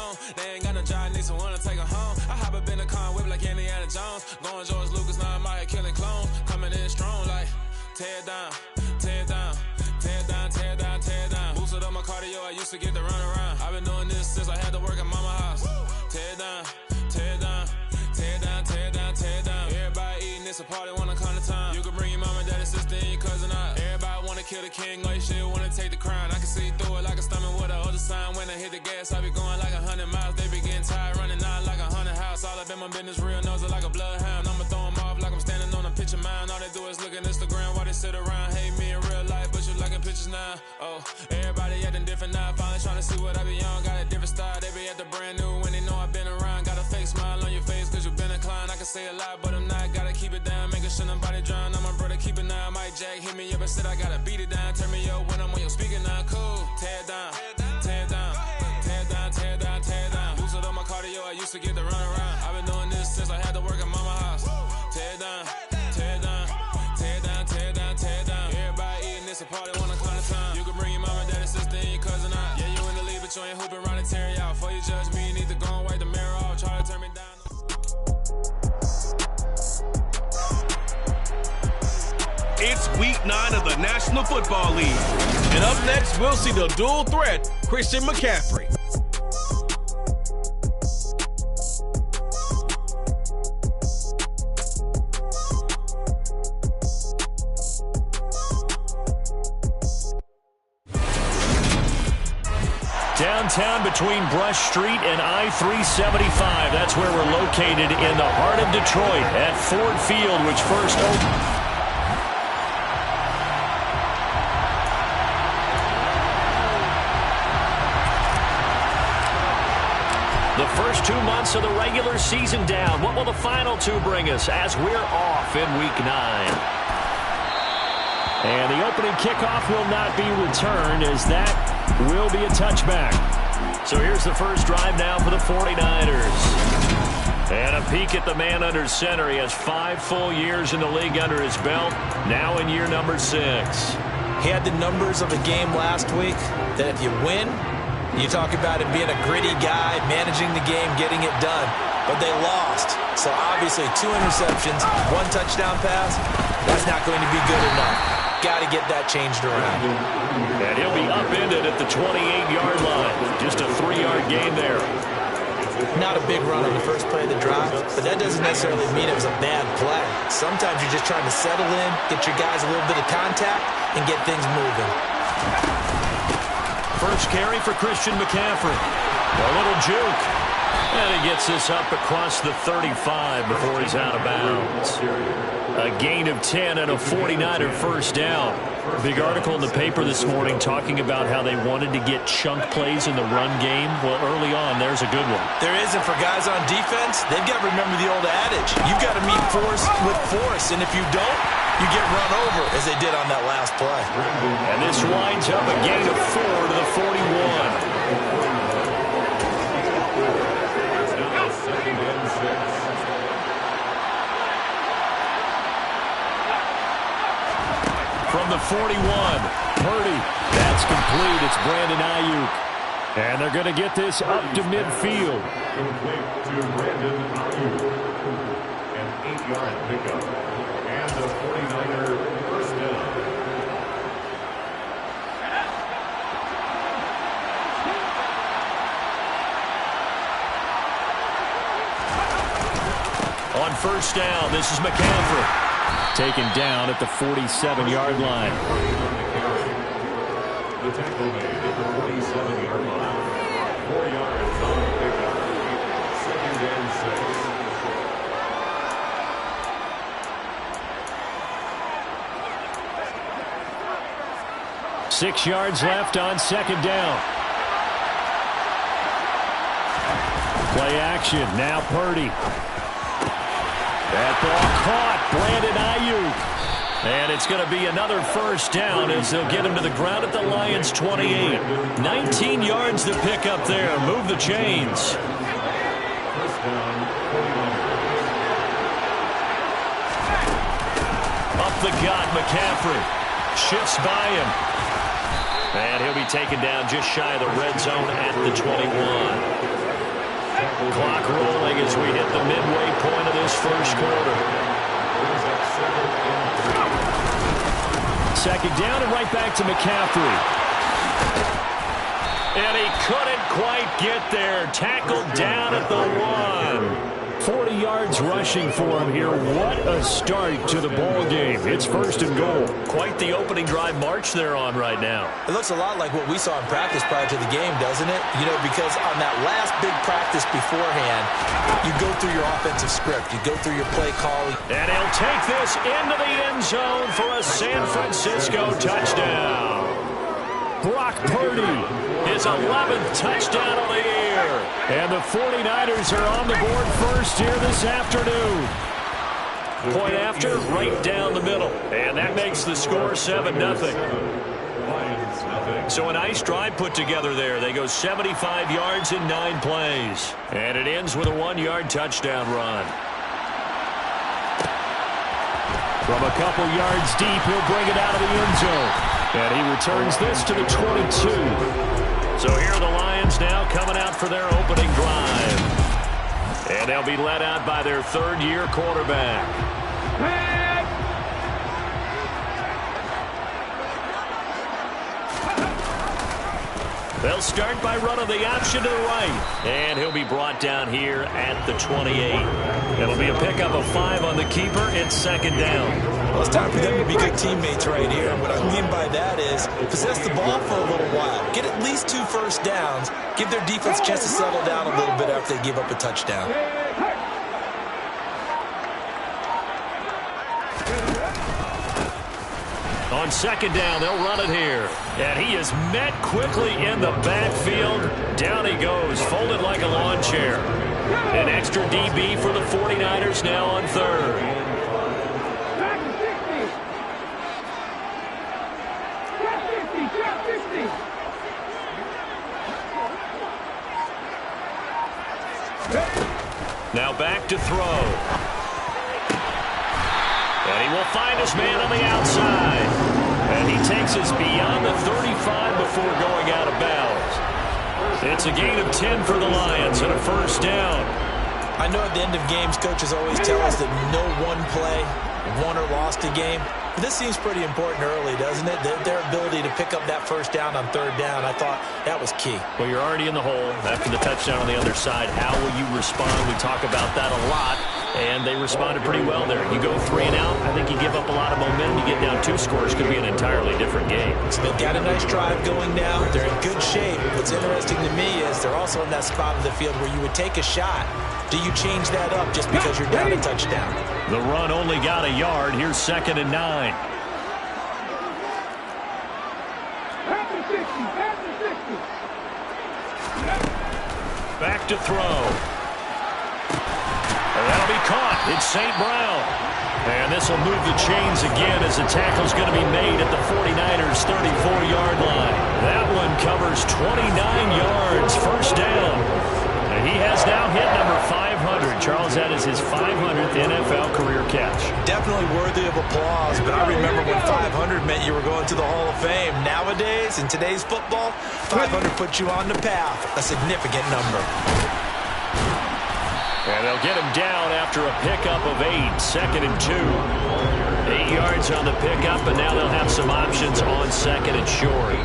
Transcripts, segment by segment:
phone. They ain't got no job, need someone to take her home. I hop up in the car, whip like Indiana Jones. Going George Lucas, now I'm out here killing clones. Coming in strong like, tear down, tear down, tear down, tear down, tear down. Boosted up my cardio, I used to get to run around. I've been doing this since I had to work at mama house. Tear down, tear down, tear down, tear down, tear down. Everybody eating, it's a party, wanna come to time. You can bring your mama, daddy, sister, and your cousin out. Everybody wanna kill the king, or you shit wanna take the crown. I can see through it like a stomach with a other sign. When I hit the gas, I be going like 100 miles. They be getting tired, running out like 100 house. All up in my business, real nose like a bloodhound. I'ma throw 'em off like I'm standing on a picture mound. All they do is look at Instagram while they sit around. Hate me in real life, but you liking pictures now. Oh, everybody acting different now. Finally trying to see what I be on. Got a different style, they be at the brand new when they know I've been around. Got a fake smile on your face cause you been inclined. I can say a lot, but I'm not. Gotta keep it down, making sure nobody drown. I'm my brother, keep it now. Mike Jack hit me up and said I gotta beat it down. Turn me up when I'm on your speaker now. Cool, tear down, tear down, tear down, tear down, tear down. Boosted up my cardio, I used to get to run around. I've been doing this since I had to work at mama house. Tear down, tear down, tear down, tear down, tear down. Everybody eating, it's a party, wanna come to time. You can bring your mama, daddy, sister, and your cousin out. Yeah, you in the lead, but you ain't hooping around and tear you out. Before you judge me, you need to go and wipe the mirror off. Try to turn me down. It's week 9 of the National Football League. And up next, we'll see the dual threat, Christian McCaffrey. Downtown between Brush Street and I-375. That's where we're located in the heart of Detroit at Ford Field, which first opened. The first 2 months of the regular season down. What will the final 2 bring us as we're off in week 9? And the opening kickoff will not be returned as that will be a touchback. So here's the first drive now for the 49ers. And a peek at the man under center. He has 5 full years in the league under his belt, now in year number 6. He had the numbers of the game last week that if you win, you talk about him being a gritty guy, managing the game, getting it done. But they lost. So obviously 2 interceptions, 1 touchdown pass, that's not going to be good enough. Got to get that changed around. And he'll be upended at the 28-yard line. Just a 3-yard gain there. Not a big run on the first play of the drive, but that doesn't necessarily mean it was a bad play. Sometimes you're just trying to settle in, get your guys a little bit of contact, and get things moving. First carry for Christian McCaffrey. A little juke. And he gets this up across the 35 before he's out of bounds. A gain of 10 and a 49er first down. Big article in the paper this morning talking about how they wanted to get chunk plays in the run game. Well, early on, there's a good one. There is, and for guys on defense, they've got to remember the old adage. You've got to meet force with force, and if you don't, you get run over, as they did on that last play. And this winds up a gain of 4 to the 41. From the 41, Purdy. That's complete. It's Brandon Ayuk. And they're going to get this up to midfield. To Brandon Ayuk. An 8-yard pickup. And the 49er first down. On first down, this is McCaffrey. Taken down at the 47-yard line. The tackle made at the 47-yard line. 4 yards on the pickup. 2nd and 6. 6 yards left on 2nd down. Play action. Now Purdy. That ball caught. Brandon Ayuk. And it's going to be another first down as they'll get him to the ground at the Lions' 28. 19 yards to pick up there. Move the chains. First down, 49. Up the gut, McCaffrey. Shifts by him. And he'll be taken down just shy of the red zone at the 21. the midway point of this first quarter. Second down and right back to McCaffrey. And he couldn't quite get there. Tackled down at the 1. 40 yards rushing for him here. What a start to the ball game. It's first and goal. Quite the opening drive march they're on right now. It looks a lot like what we saw in practice prior to the game, doesn't it? You know, because on that last big practice beforehand, you go through your offensive script. You go through your play calling. And he'll take this into the end zone for a San Francisco touchdown. Brock Purdy, his 11th touchdown of the year. And the 49ers are on the board first here this afternoon. Point after, right down the middle. And that makes the score 7-0. So a nice drive put together there. They go 75 yards in 9 plays. And it ends with a 1-yard touchdown run. From a couple yards deep, he'll bring it out of the end zone. And he returns this to the 22. So here are the Lions now coming out for their opening drive. And they'll be led out by their third-year quarterback. They'll start by running the option to the right. And he'll be brought down here at the 28. It'll be a pickup of 5 on the keeper. It's second down. Well, it's time for them to be good teammates right here. And what I mean by that is possess the ball for a little while. Get at least 2 first downs. Give their defense a chance to settle down a little bit after they give up a touchdown. On second down, they'll run it here. And he is met quickly in the backfield. Down he goes, folded like a lawn chair. An extra DB for the 49ers now on third. Now back to throw. And he will find his man on the outside. And he takes us beyond the 35 before going out of bounds. It's a gain of 10 for the Lions and a first down. I know at the end of games, coaches always tell us that no one play won or lost a game. But this seems pretty important early, doesn't it? Their ability to pick up that first down on third down, I thought that was key. Well, you're already in the hole after the touchdown on the other side. How will you respond? We talk about that a lot. And they responded pretty well there. You go 3 and out, I think you give up a lot of momentum. You get down 2 scores, could be an entirely different game. So they've got a nice drive going now. They're in good shape. What's interesting to me is they're also in that spot of the field where you would take a shot. Do you change that up just because you're down a touchdown? The run only got a yard. Here's second and 9. Back to throw. That'll be caught. It's St. Brown. And this will move the chains again as the tackle's going to be made at the 49ers' 34-yard line. That one covers 29 yards. First down. And he has now hit number 500. Charles, that is his 500th NFL career catch. Definitely worthy of applause, but I remember when 500 meant you were going to the Hall of Fame. Nowadays, in today's football, 500 puts you on the path. A significant number. And they'll get him down after a pickup of 8. Second and 2. 8 yards on the pickup, and now they'll have some options on second and short.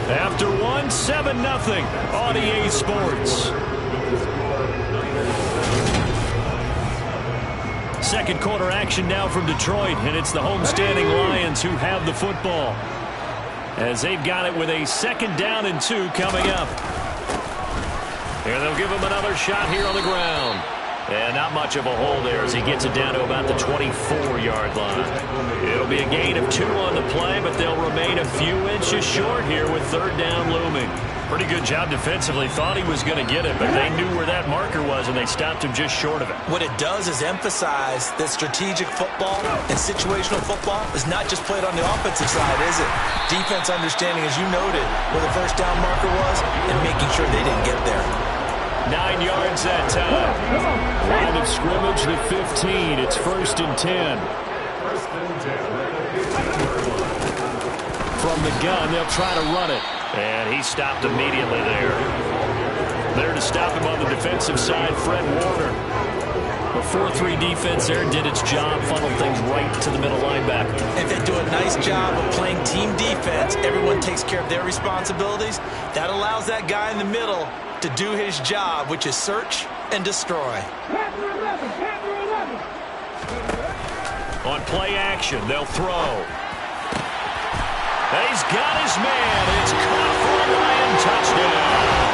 After 1, 7-0 on EA Sports. Second quarter action now from Detroit, and it's the homestanding Lions who have the football. As they've got it with a second down and 2 coming up. And they'll give him another shot here on the ground. And not much of a hole there as he gets it down to about the 24-yard line. It'll be a gain of 2 on the play, but they'll remain a few inches short here with third down looming. Pretty good job defensively. Thought he was going to get it, but they knew where that marker was, and they stopped him just short of it. What it does is emphasize that strategic football and situational football is not just played on the offensive side, is it? Defense understanding, as you noted, where the first down marker was and making sure they didn't get there. 9 yards that time. Line of scrimmage, the 15. It's first and 10. From the gun, they'll try to run it. And he stopped immediately there. There to stop him on the defensive side, Fred Warner. The 4-3 defense there did its job, funneled things right to the middle linebacker. And they do a nice job of playing team defense. Everyone takes care of their responsibilities. That allows that guy in the middle to do his job, which is search and destroy. On play action, they'll throw. And he's got his man. It's caught for a Lion touchdown.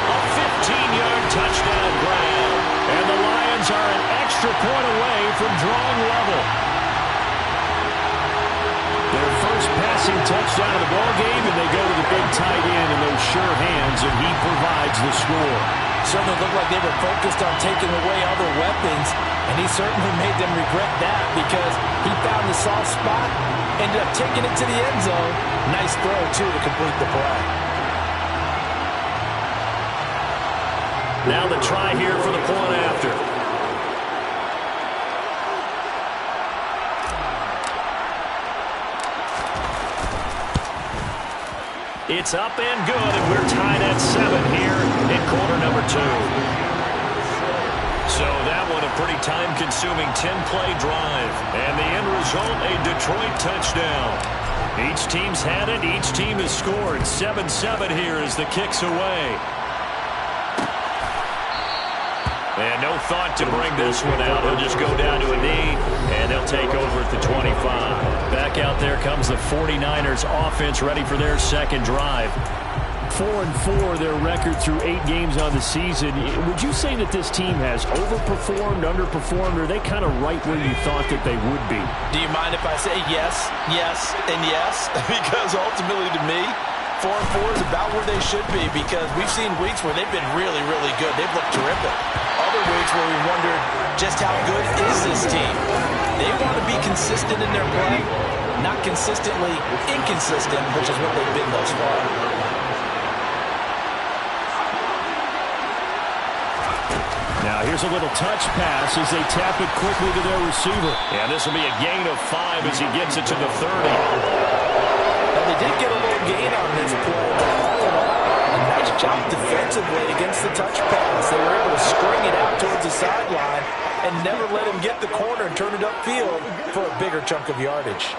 A 15-yard touchdown grab. And the Lions are an extra point away from drawing level. Their first passing touchdown of the ballgame, and they go to the big tight end in those sure hands, and he provides the score. Certainly looked like they were focused on taking away other weapons, and he certainly made them regret that because he found the soft spot, ended up taking it to the end zone. Nice throw, too, to complete the play. Now the try here for the point after. It's up and good, and we're tied at 7 here in quarter number 2. So that one a pretty time-consuming 10-play drive. And the end result, a Detroit touchdown. Each team's had it. Each team has scored. 7-7 here as the kick's away. And no thought to bring this one out. He'll just go down to a knee, and they'll take over at the 25. Back out there comes the 49ers offense ready for their second drive. 4-4 their record through 8 games on the season. Would you say that this team has overperformed, underperformed, or are they kind of right where you thought that they would be? Do you mind if I say yes, yes, and yes? Because ultimately to me, 4-4 is about where they should be because we've seen weeks where they've been really, really good. They've looked terrific. Other weeks where we wondered just how good is this team. They want to be consistent in their play, not consistently inconsistent, which is what they've been thus far. Now here's a little touch pass as they tap it quickly to their receiver. And this will be a gain of 5 as he gets it to the 30. Now they did get a little gain on this play, but all in all, a nice job defensively against the touch pass. They were able to string it out towards the sideline and never let him get the corner and turn it upfield for a bigger chunk of yardage.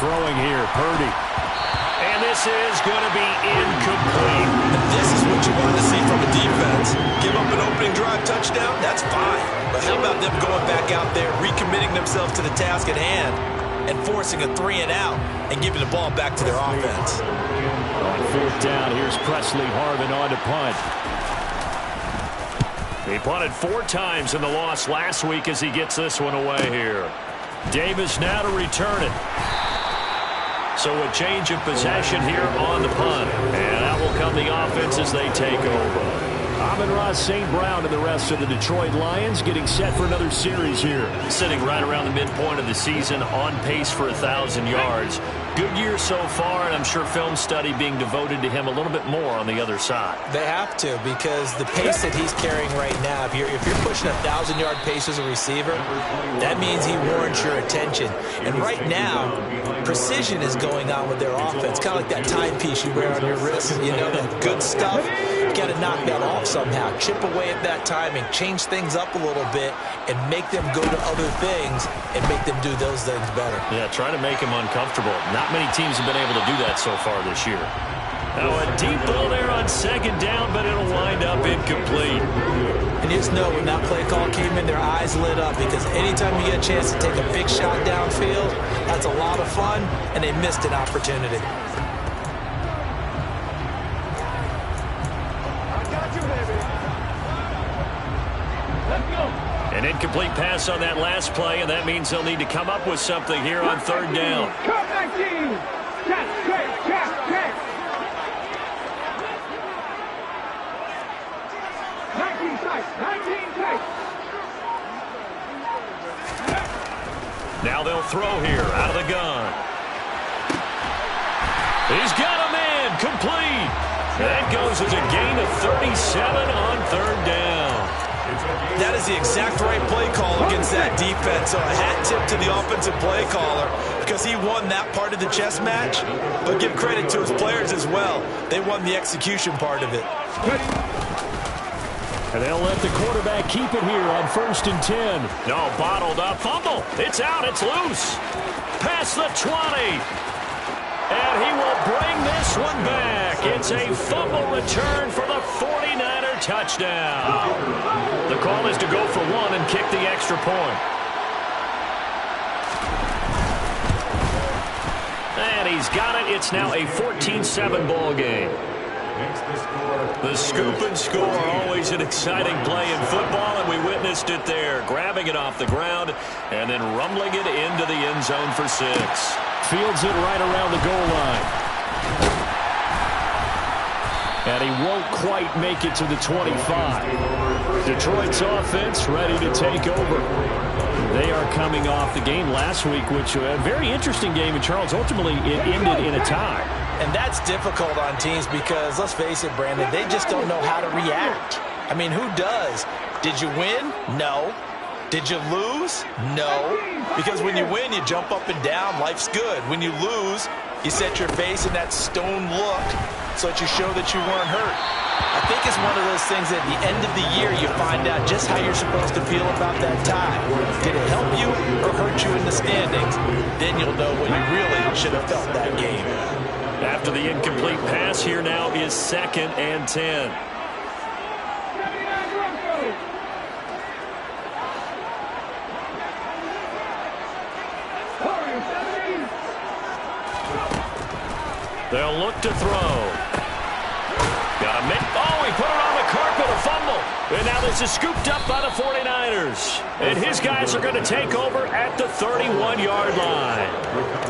Throwing here, Purdy. And this is going to be incomplete. And this is what you want to see from a defense. Give up an opening drive touchdown, that's fine. But how about them going back out there, recommitting themselves to the task at hand, and forcing a 3-and-out and giving the ball back to their offense. On 4th down, here's Presley Harvin on to punt. He punted 4 times in the loss last week as he gets this one away here. Davis now to return it. So a change of possession here on the punt. And out will come the offense as they take over. Amon-Ra St. Brown and the rest of the Detroit Lions getting set for another series here. Sitting right around the midpoint of the season, on pace for 1,000 yards. Good year so far, and I'm sure film study being devoted to him a little bit more on the other side. They have to, because the pace that he's carrying right now, if you're pushing a 1,000-yard pace as a receiver, that means he warrants your attention. And right now, precision is going on with their offense, kind of like that timepiece you wear on your wrist. You know, that good stuff. You got to knock that off somehow. Chip away at that timing, change things up a little bit, and make them go to other things and make them do those things better. Yeah, try to make him uncomfortable. Not many teams have been able to do that so far this year. Now a deep ball there on 2nd down, but it'll wind up incomplete. And you just know when that play call came in, their eyes lit up, because anytime you get a chance to take a big shot downfield, that's a lot of fun, and they missed an opportunity. An incomplete pass on that last play, and that means they'll need to come up with something here on 3rd down. Now they'll throw here out of the gun. He's got a man, complete. That goes as a gain of 37 on 3rd down. That is the exact right play call against that defense. So a hat tip to the offensive play caller because he won that part of the chess match. But give credit to his players as well. They won the execution part of it. And they'll let the quarterback keep it here on 1st and 10. No, bottled up. Fumble. It's out. It's loose. Past the 20. And he will bring this one back. It's a fumble return for the 49er touchdown. The call is to go for one and kick the extra point. And he's got it. It's now a 14-7 ball game. The scoop and score, always an exciting play in football, and we witnessed it there. Grabbing it off the ground and then rumbling it into the end zone for 6. Fields it right around the goal line. And he won't quite make it to the 25. Detroit's offense ready to take over. They are coming off the game last week, which was a very interesting game in Charles. Ultimately, it ended in a tie. And that's difficult on teams because, let's face it, Brandon, they just don't know how to react. I mean, who does? Did you win? No. Did you lose? No. Because when you win, you jump up and down. Life's good. When you lose, you set your face in that stone look so that you show that you weren't hurt. I think it's one of those things that at the end of the year you find out just how you're supposed to feel about that tie. Did it help you or hurt you in the standings? Then you'll know what you really should have felt that game. After the incomplete pass, here now is 2nd and 10. They'll look to throw. Got a miss. Oh, he put it on the carpet, a fumble. And now this is scooped up by the 49ers. And his guys are going to take over at the 31-yard line.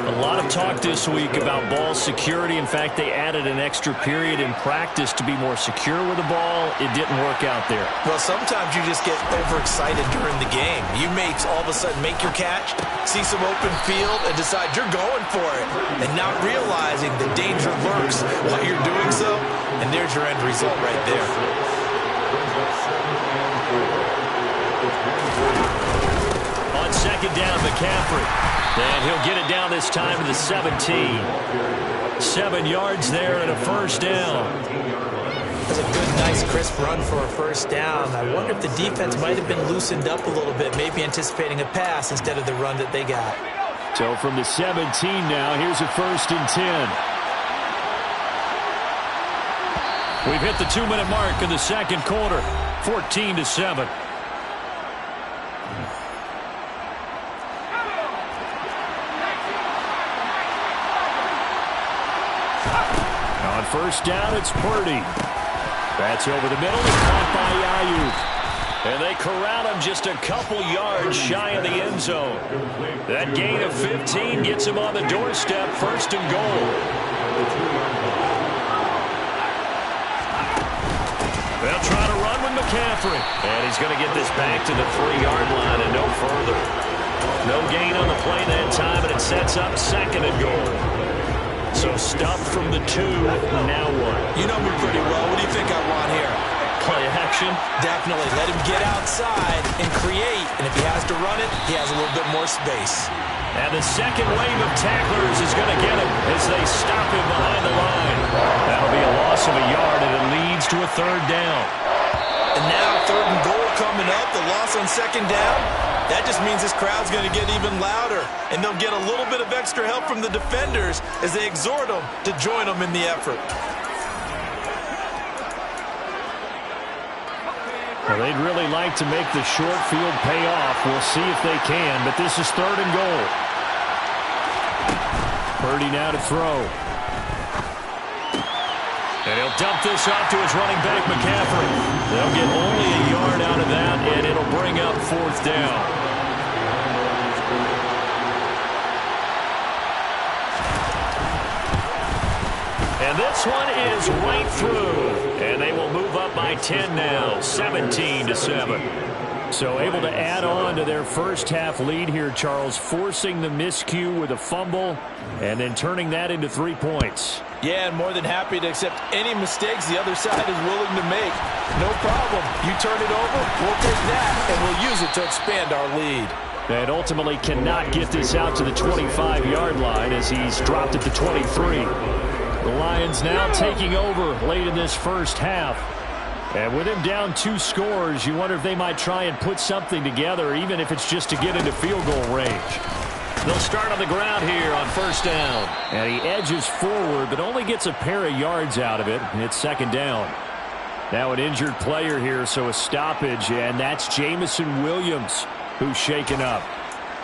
A lot of talk this week about ball security. In fact, they added an extra period in practice to be more secure with the ball. It didn't work out there. Well, sometimes you just get overexcited during the game. You may all of a sudden make your catch, see some open field, and decide you're going for it, and not realizing the danger lurks while you're doing so. And there's your end result right there. On 2nd down, McCaffrey. And he'll get it down this time to the 17. 7 yards there and a first down. That's a good, nice, crisp run for a first down. I wonder if the defense might have been loosened up a little bit, maybe anticipating a pass instead of the run that they got. So from the 17 now, here's a 1st and 10. We've hit the 2-minute mark in the second quarter, 14-7. On first down, it's Purdy. That's over the middle, it's caught by Ayuk. And they corral him just a couple yards shy of the end zone. That gain of 15 gets him on the doorstep, 1st and goal. They'll try to run with McCaffrey. And he's going to get this back to the 3-yard line and no further. No gain on the play that time, and it sets up 2nd and goal. So stuffed from the 2, now what? You know me pretty well. What do you think I want here? Play action? Definitely. Let him get outside and create. And if he has to run it, he has a little bit more space. And the second wave of tacklers is going to get him as they stop him behind the line. That'll be a loss of a yard, and it leads to a 3rd down. And now 3rd and goal coming up, the loss on 2nd down. That just means this crowd's going to get even louder, and they'll get a little bit of extra help from the defenders as they exhort them to join them in the effort. Well, they'd really like to make the short field pay off. We'll see if they can, but this is 3rd and goal. Purdy now to throw. And he'll dump this off to his running back, McCaffrey. They'll get only a yard out of that, and it'll bring up 4th down. And this one is right through. And they will move up by 10 now, 17-7. So able to add on to their first half lead here, Charles, forcing the miscue with a fumble and then turning that into 3 points. Yeah, and more than happy to accept any mistakes the other side is willing to make. No problem. You turn it over, we'll take that, and we'll use it to expand our lead. And ultimately cannot get this out to the 25-yard line as he's dropped at the 23. The Lions now taking over late in this first half. And with him down 2 scores, you wonder if they might try and put something together, even if it's just to get into field goal range. They'll start on the ground here on first down. And he edges forward, but only gets a pair of yards out of it. It's second down. Now an injured player here, so a stoppage, and that's Jamison Williams, who's shaken up.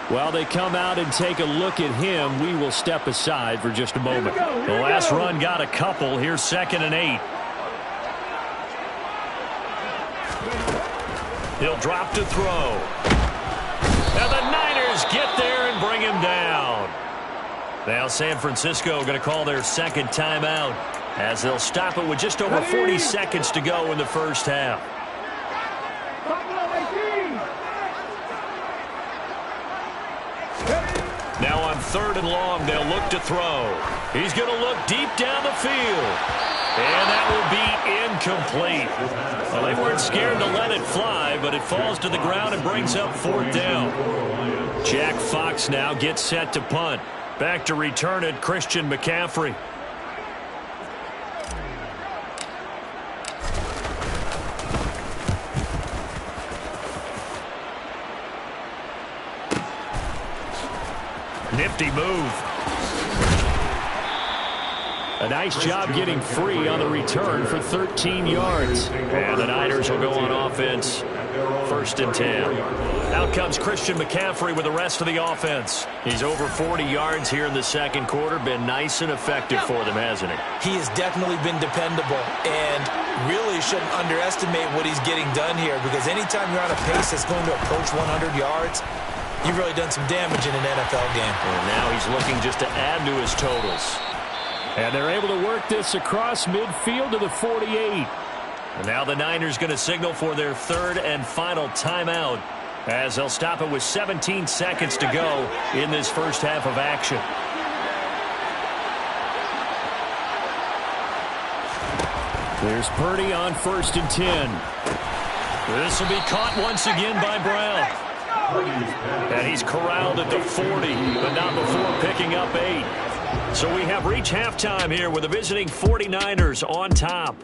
While they come out and take a look at him, we will step aside for just a moment. The last run got a couple. Here's 2nd and 8. He'll drop to throw. And the Niners get there and bring him down. Now San Francisco going to call their second timeout as they'll stop it with just over 40 seconds to go in the first half. Now on 3rd and long, they'll look to throw. He's going to look deep down the field. And that will be incomplete. Well, they weren't scared to let it fly, but it falls to the ground and brings up 4th down. Jack Fox now gets set to punt. Back to return it, Christian McCaffrey. Nifty move. A nice job getting free on the return for 13 yards. And the Niners will go on offense. 1st and 10. Out comes Christian McCaffrey with the rest of the offense. He's over 40 yards here in the second quarter. Been nice and effective for them, hasn't he? He has definitely been dependable and really shouldn't underestimate what he's getting done here, because anytime you're on a pace that's going to approach 100 yards, you've really done some damage in an NFL game. And now he's looking just to add to his totals. And they're able to work this across midfield to the 48. And now the Niners going to signal for their 3rd and final timeout as they'll stop it with 17 seconds to go in this first half of action. There's Purdy on 1st and 10. This will be caught once again by Brown. And he's corralled at the 40, but not before picking up 8. So we have reached halftime here with the visiting 49ers on top.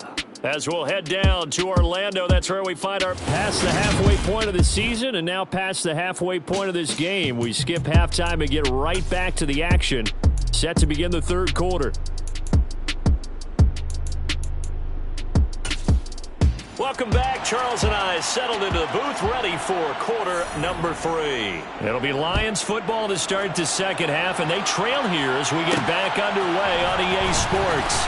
As we'll head down to Orlando, that's where we find our past the halfway point of the season and now past the halfway point of this game. We skip halftime and get right back to the action. Set to begin the 3rd quarter. Welcome back. Charles and I settled into the booth, ready for quarter number 3. It'll be Lions football to start the second half, and they trail here as we get back underway on EA Sports.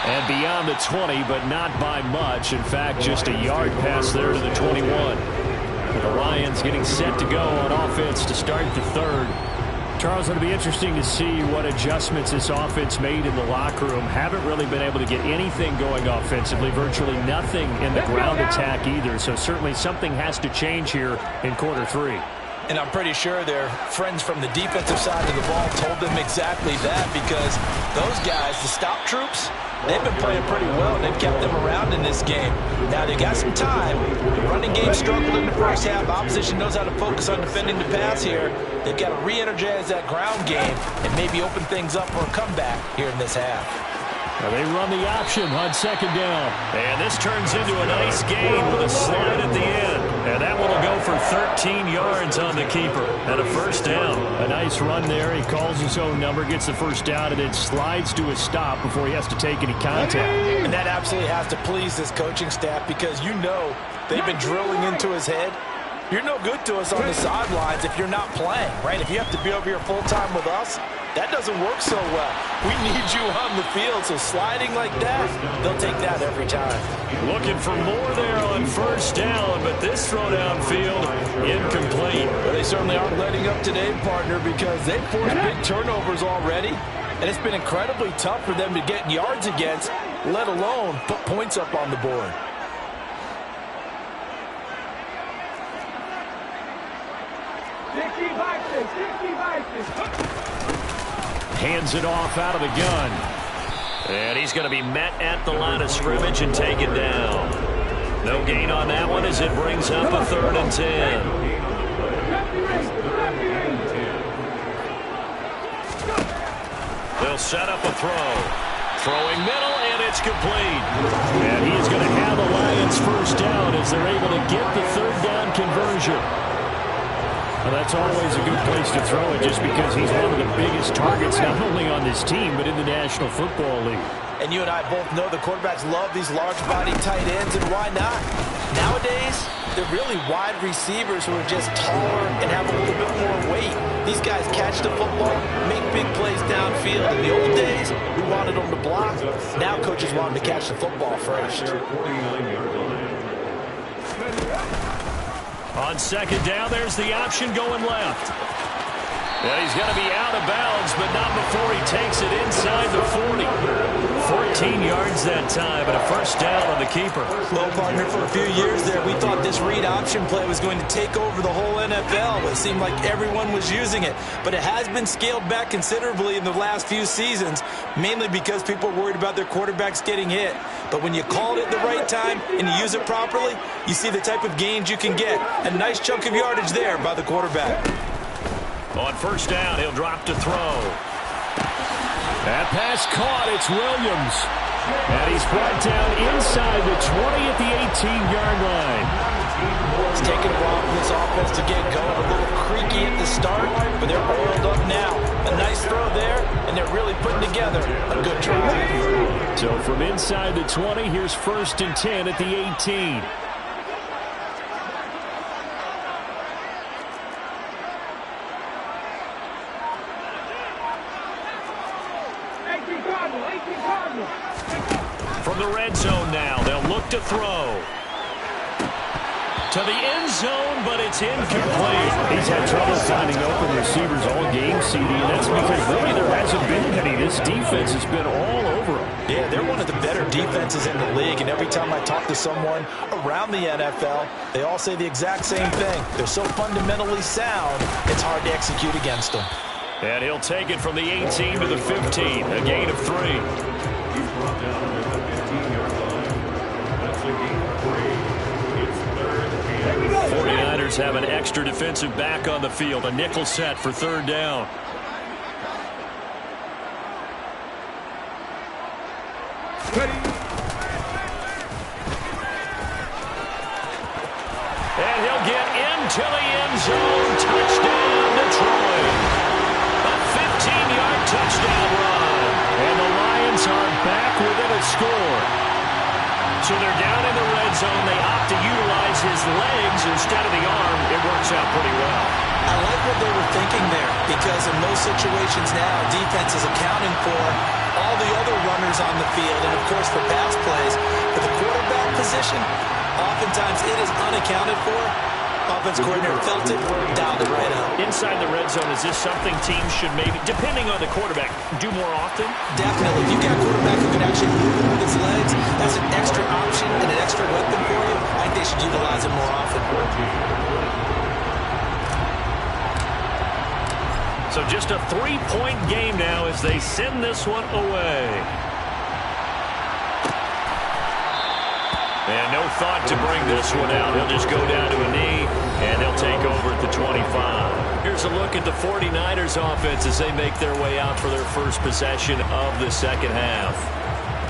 And beyond the 20, but not by much. In fact, just a yard pass there to the 21. The Lions getting set to go on offense to start the 3rd. Charles, it'll be interesting to see what adjustments this offense made in the locker room. Haven't really been able to get anything going offensively, virtually nothing in the ground attack either. So certainly something has to change here in quarter 3. And I'm pretty sure their friends from the defensive side of the ball told them exactly that, because those guys, the stop troops, they've been playing pretty well, and they've kept them around in this game. Now, they got some time. The running game struggled in the first half. Opposition knows how to focus on defending the pass here. They've got to re-energize that ground game and maybe open things up for a comeback here in this half. Well, they run the option on 2nd down. And this turns into a nice game with a slide at the end. And that one will go for 13 yards on the keeper and a 1st down. A nice run there. He calls his own number, gets the 1st down, and then slides to a stop before he has to take any contact. And that absolutely has to please this coaching staff, because you know they've been drilling into his head. You're no good to us on the sidelines if you're not playing, right? If you have to be over here full-time with us, that doesn't work so well. We need you on the field, so sliding like that, they'll take that every time. Looking for more there on 1st down, but this throw downfield, incomplete. Well, they certainly aren't letting up today, partner, because they've forced big turnovers already, and it's been incredibly tough for them to get yards against, let alone put points up on the board. Hands it off out of the gun. And he's going to be met at the line of scrimmage and taken down. No gain on that one as it brings up a 3rd and 10. They'll set up a throw. Throwing middle, and it's complete. And he's going to have the Lions first down as they're able to get the 3rd down conversion. Well, that's always a good place to throw it just because he's one of the biggest targets not only on this team but in the National Football League. And you and I both know the quarterbacks love these large-body tight ends, and why not? Nowadays, they're really wide receivers who are just taller and have a little bit more weight. These guys catch the football, make big plays downfield. In the old days, we wanted them to block. Now coaches want them to catch the football first. On 2nd down, there's the option going left. And he's going to be out of bounds, but not before he takes it inside the 40. 14 yards that time, and a first down on the keeper. Well, partner, for a few years there, we thought this read option play was going to take over the whole NFL. It seemed like everyone was using it. But it has been scaled back considerably in the last few seasons, mainly because people are worried about their quarterbacks getting hit. But when you call it at the right time and you use it properly, you see the type of gains you can get. A nice chunk of yardage there by the quarterback. On first down, he'll drop to throw. That pass caught. It's Williams. And he's brought down inside the 20 at the 18-yard line. It's taken a while for this offense to get going. A little creaky at the start, but they're oiled up now. A nice throw there, and they're really putting together a good drive. So from inside the 20, here's 1st and 10 at the 18. From the red zone now, they'll look to throw. To the end zone, but it's incomplete. He's had trouble finding open receivers all game, CD, and that's because really there hasn't been any. This defense has been all over them. Yeah, they're one of the better defenses in the league, and every time I talk to someone around the NFL, they all say the exact same thing. They're so fundamentally sound, it's hard to execute against them. And he'll take it from the 18 to the 15, a gain of 3. He's brought down at the 15-yard line. That's a gain of 3. It's 3rd and 49ers have an extra defensive back on the field. A nickel set for 3rd down. And he'll get into the end zone. Touchdown, Detroit. A 15-yard touchdown run. And the Lions are back within a score. So they're down in the red zone. They opt to utilize his legs instead of the arm. It works out pretty well. I like what they were thinking there, because in most situations now, defense is accounting for all the other runners on the field and, of course, the pass plays. But the quarterback position, oftentimes it is unaccounted for. Offense coordinator felt it, dialed it right out. Inside the red zone, is this something teams should maybe, depending on the quarterback, do more often? Definitely. If you've got a quarterback who can actually move it with his legs, that's an extra option and an extra weapon for you. I think they should utilize it more often. So just a 3-point game now as they send this one away. And no thought to bring this one out. He'll just go down to a knee, and they'll take over at the 25. Here's a look at the 49ers offense as they make their way out for their first possession of the second half.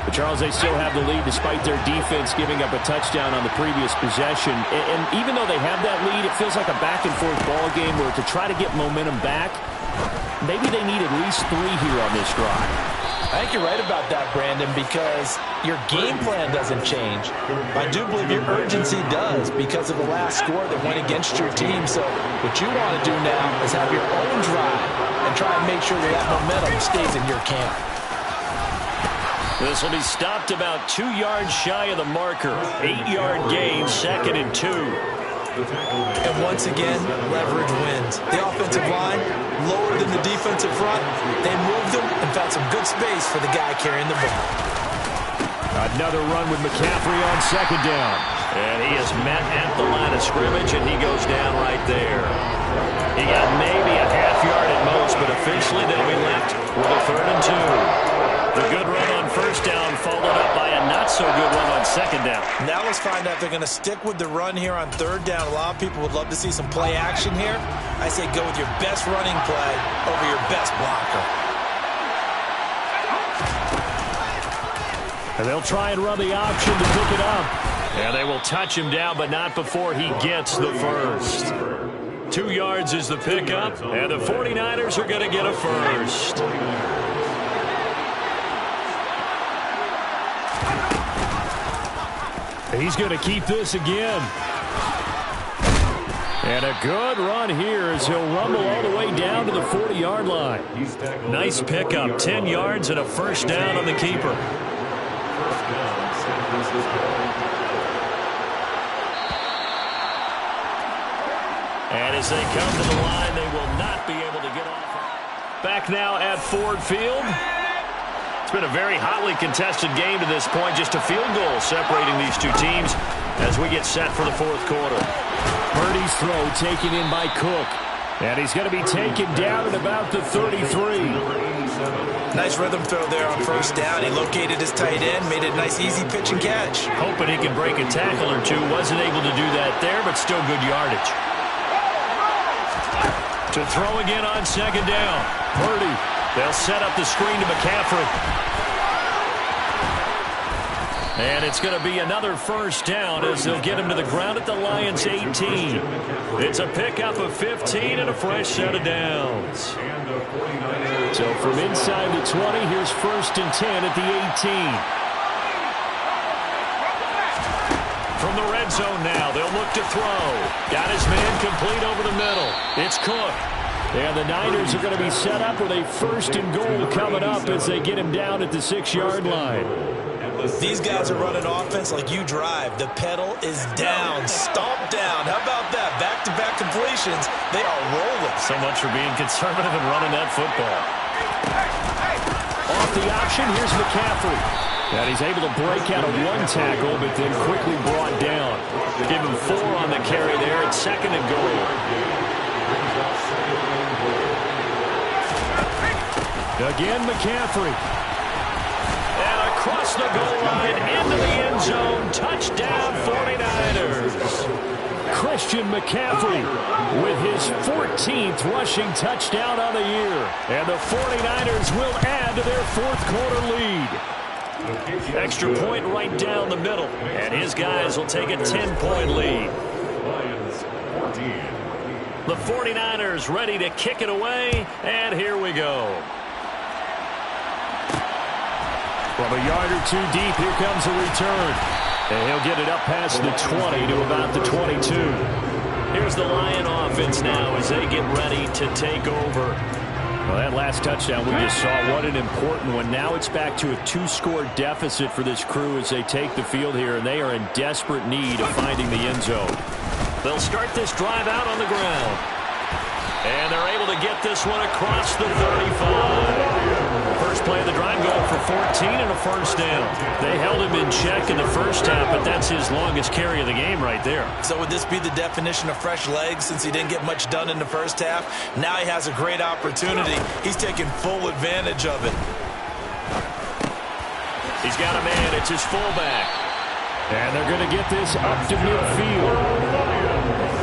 But Charles, they still have the lead despite their defense giving up a touchdown on the previous possession. And even though they have that lead, it feels like a back-and-forth ball game where to try to get momentum back, maybe they need at least 3 here on this drive. I think you're right about that, Brandon, because your game plan doesn't change. I do believe your urgency does because of the last score that went against your team. So what you want to do now is have your own drive and try and make sure that momentum stays in your camp. This will be stopped about 2 yards shy of the marker. 8-yard gain, 2nd and 2. And once again, leverage wins. The offensive line, lower than the defensive front. They moved them and found some good space for the guy carrying the ball. Another run with McCaffrey on 2nd down. And he is met at the line of scrimmage, and he goes down right there. He got eventually they'll be left with a 3rd and 2. The good run on first down followed up by a not-so-good one on second down. Now let's find out if they're going to stick with the run here on 3rd down. A lot of people would love to see some play action here. I say go with your best running play over your best blocker. And they'll try and run the option to pick it up. And they will touch him down, but not before he gets the first. 2 yards is the pickup, and the 49ers are going to get a first. He's going to keep this again. And a good run here as he'll rumble all the way down to the 40-yard line. Nice pickup, 10 yards and a first down on the keeper. And as they come to the line, they will not be able to get off. Back now at Ford Field. It's been a very hotly contested game to this point. Just a field goal separating these two teams as we get set for the 4th quarter. Purdy's throw taken in by Cook. And he's going to be taken down at about the 33. Nice rhythm throw there on first down. He located his tight end, made a nice easy pitch and catch. Hoping he could break a tackle or two. Wasn't able to do that there, but still good yardage. To throw again on second down. Purdy. They'll set up the screen to McCaffrey. And it's going to be another first down as they'll get him to the ground at the Lions' 18. It's a pickup of 15 and a fresh set of downs. So from inside the 20, here's 1st and 10 at the 18. From the red zone now, they'll look to throw. Got his man complete over the middle. It's Cook. And the Niners are going to be set up with a 1st and goal coming up as they get him down at the 6-yard line. These guys are running offense like you drive. The pedal is down, stomp down. How about that? Back-to-back completions. They are rolling. So much for being conservative and running that football. Off the option, here's McCaffrey. And he's able to break out of 1 tackle, but then quickly brought down. Give him 4 on the carry there at 2nd and goal. Again, McCaffrey. And across the goal line, into the end zone. Touchdown, 49ers. Christian McCaffrey with his 14th rushing touchdown on the year. And the 49ers will add to their 4th quarter lead. Extra point right down the middle. And his guys will take a 10-point lead. The 49ers ready to kick it away. And here we go. From a yard or 2 deep, here comes a return. And he'll get it up past the 20 to about the 22. Here's the Lion offense now as they get ready to take over. Well, that last touchdown we just saw, what an important one. Now it's back to a 2-score deficit for this crew as they take the field here, and they are in desperate need of finding the end zone. They'll start this drive out on the ground. And they're able to get this one across the 35. First play of the drive going for 14 and a first down. They held him in check in the first half, but that's his longest carry of the game right there. So would this be the definition of fresh legs since he didn't get much done in the first half? Now he has a great opportunity. He's taking full advantage of it. He's got a man. It's his fullback. And they're going to get this up to midfield.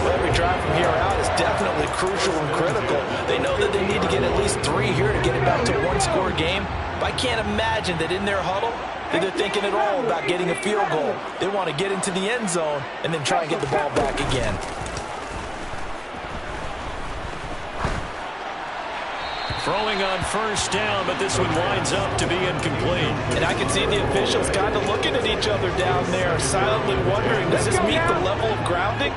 Every drive from here out is definitely crucial and critical. They know that they need to get at least 3 here to get it back to 1-score game. But I can't imagine that in their huddle that they're thinking at all about getting a field goal. They want to get into the end zone and then try and get the ball back again. Throwing on first down, but this one winds up to be incomplete. And I can see the officials kind of looking at each other down there, silently wondering, does this meet the level of grounding?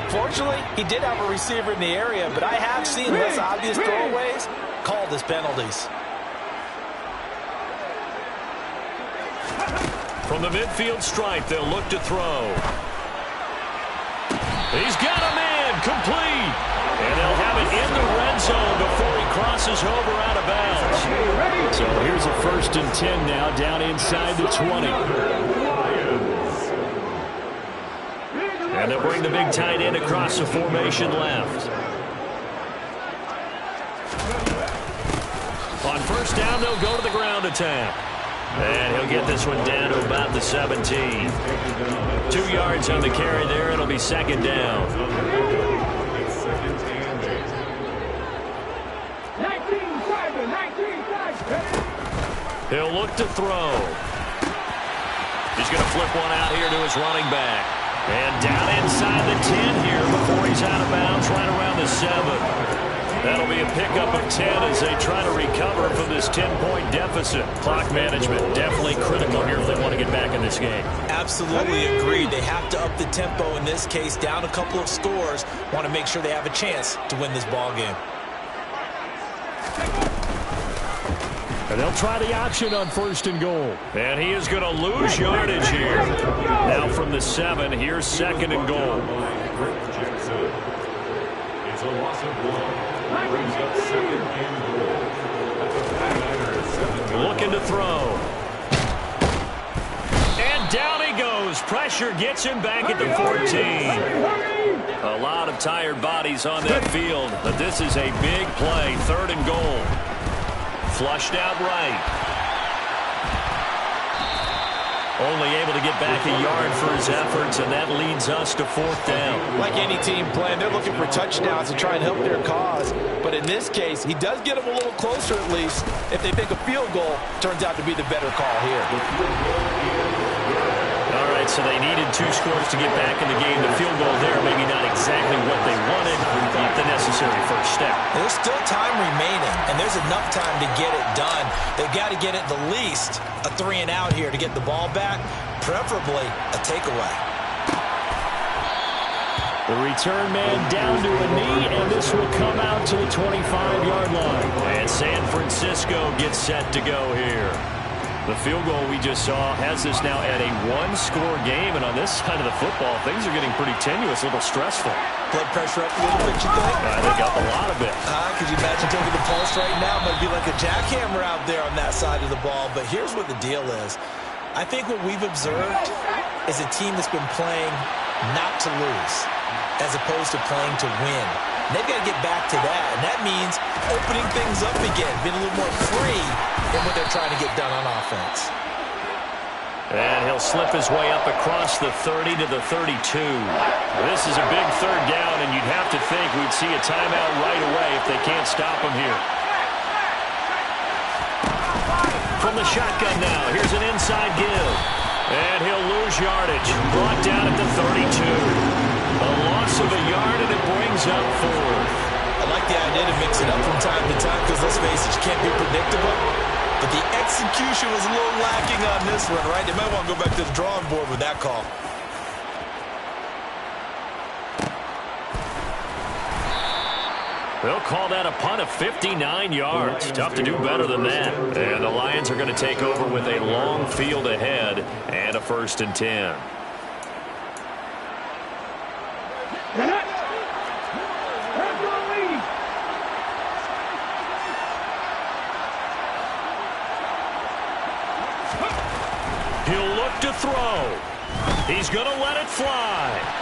Fortunately, he did have a receiver in the area, but I have seen less obvious throwaways called as penalties. From the midfield stripe, they'll look to throw. He's got a man, complete. And they'll have it in the red zone before he crosses over out of bounds. So here's a 1st and 10 now, down inside the 20. And they'll bring the big tight end across the formation left. first down, they'll go to the ground attack. And he'll get this one down to about the 17. 2 yards on the carry there. It'll be second down. He'll look to throw. He's going to flip one out here to his running back. And down inside the 10 here before he's out of bounds, right around the 7. That'll be a pickup of 10 as they try to recover from this 10-point deficit. Clock management definitely critical here if they want to get back in this game. Absolutely agreed. They have to up the tempo in this case, down a couple of scores. Want to make sure they have a chance to win this ball game. And they'll try the option on first and goal. And he is going to lose yardage here. Now from the 7, here's second and goal. It's a loss of 1. Brings up second and goal. At the 49ers 7. Looking to throw. And down he goes. Pressure gets him back at the 14. A lot of tired bodies on that field, but this is a big play. Third and goal. Flushed out right. Only able to get back a yard for his efforts, and that leads us to fourth down. Like any team playing, they're looking for touchdowns to try and help their cause. But in this case, he does get them a little closer at least. If they think a field goal turns out to be the better call here. All right, so they needed 2 scores to get back in the game. The field goal there, maybe not exactly what they wanted, but the necessary first step. There's still time remaining, and there's enough time to get it done. They've got to get it the least a 3-and-out here to get the ball back, preferably a takeaway. The return man down to a knee, and this will come out to the 25-yard line. And San Francisco gets set to go here. The field goal we just saw has this now at a 1-score game, and on this side of the football, things are getting pretty tenuous, a little stressful. Blood pressure up a little bit, you think? I think up a lot of it. Could you imagine taking the pulse right now? It might be like a jackhammer out there on that side of the ball, but here's what the deal is. I think what we've observed is a team that's been playing not to lose as opposed to playing to win. And they've got to get back to that, and that means opening things up again, being a little more free in what they're trying to get done on offense. And he'll slip his way up across the 30 to the 32. This is a big third down, and you'd have to think we'd see a timeout right away if they can't stop him here. From the shotgun now, here's an inside give. And he'll lose yardage. Brought down at the 32. A loss of a yard, and it brings up 4. I like the idea to mix it up from time to time because, let's face it, you can't be predictable. But the execution was a little lacking on this one, right? They might want to go back to the drawing board with that call. They'll call that a punt of 59 yards. Tough to do better than that. And the Lions are going to take over with a long field ahead and a 1st and 10. He'll look to throw. He's going to let it fly.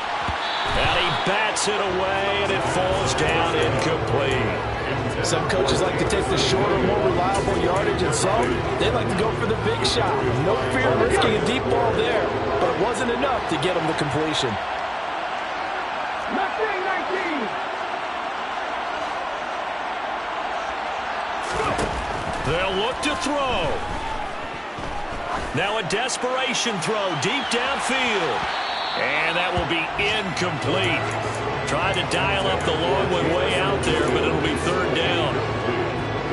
And he bats it away, and it falls down incomplete. Some coaches like to take the shorter, more reliable yardage, and some, they like to go for the big shot. No fear of risking a deep ball there, but it wasn't enough to get them the completion. They'll look to throw. Now a desperation throw deep downfield. And that will be incomplete. Tried to dial up the long one way out there, but it'll be third down.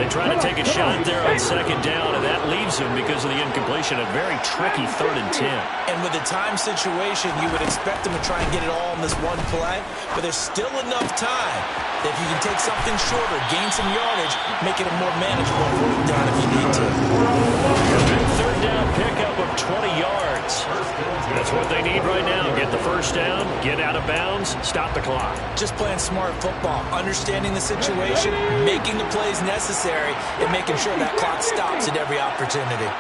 They try to take a shot there on second down, and that leaves them because of the incompletion. A very tricky 3rd and 10. And with the time situation, you would expect them to try and get it all in this one play, but there's still enough time that if you can take something shorter, gain some yardage, make it a more manageable 4th down if you need to. A big third down pickup of 20 yards. That's what they need right now. Get the first down, get out of bounds, stop the clock. Just playing smart football, understanding the situation, making the plays necessary, and making sure that clock stops at every opportunity.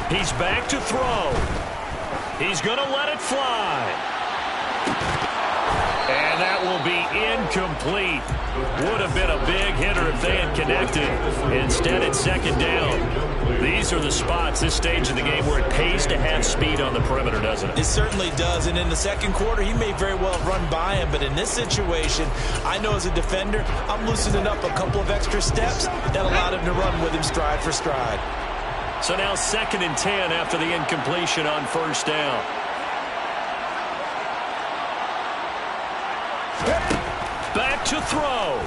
He's back to throw. He's going to let it fly. And that will be incomplete. Would have been a big hitter if they had connected. Instead, it's second down. These are the spots, this stage of the game, where it pays to have speed on the perimeter, doesn't it? It certainly does. And in the second quarter, he may very well run by him. But in this situation, I know as a defender, I'm loosening up a couple of extra steps that allowed him to run with him stride for stride. So now 2nd and 10 after the incompletion on first down. Back to throw.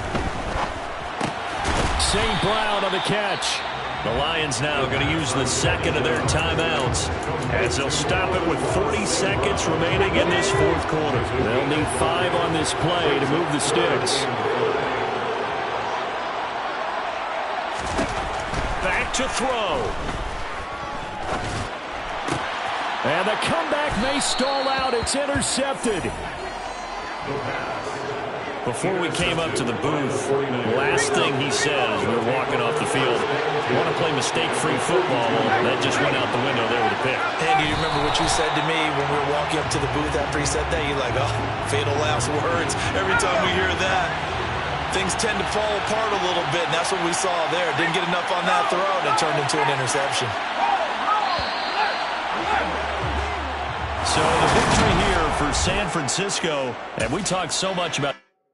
St. Brown on the catch. The Lions now going to use the second of their timeouts as they'll stop it with 40 seconds remaining in this fourth quarter. They'll need 5 on this play to move the sticks. Back to throw. And the comeback may stall out. It's intercepted. Before we came up to the booth, last thing he said as we were walking off the field, "You want to play mistake-free football?" Well, that just went out the window there with a pick. And do you remember what you said to me when we were walking up to the booth after he said that? You're like, oh, fatal last words. Every time we hear that, things tend to fall apart a little bit, and that's what we saw there. Didn't get enough on that throw, and it turned into an interception. So the victory here for San Francisco, and we talked so much about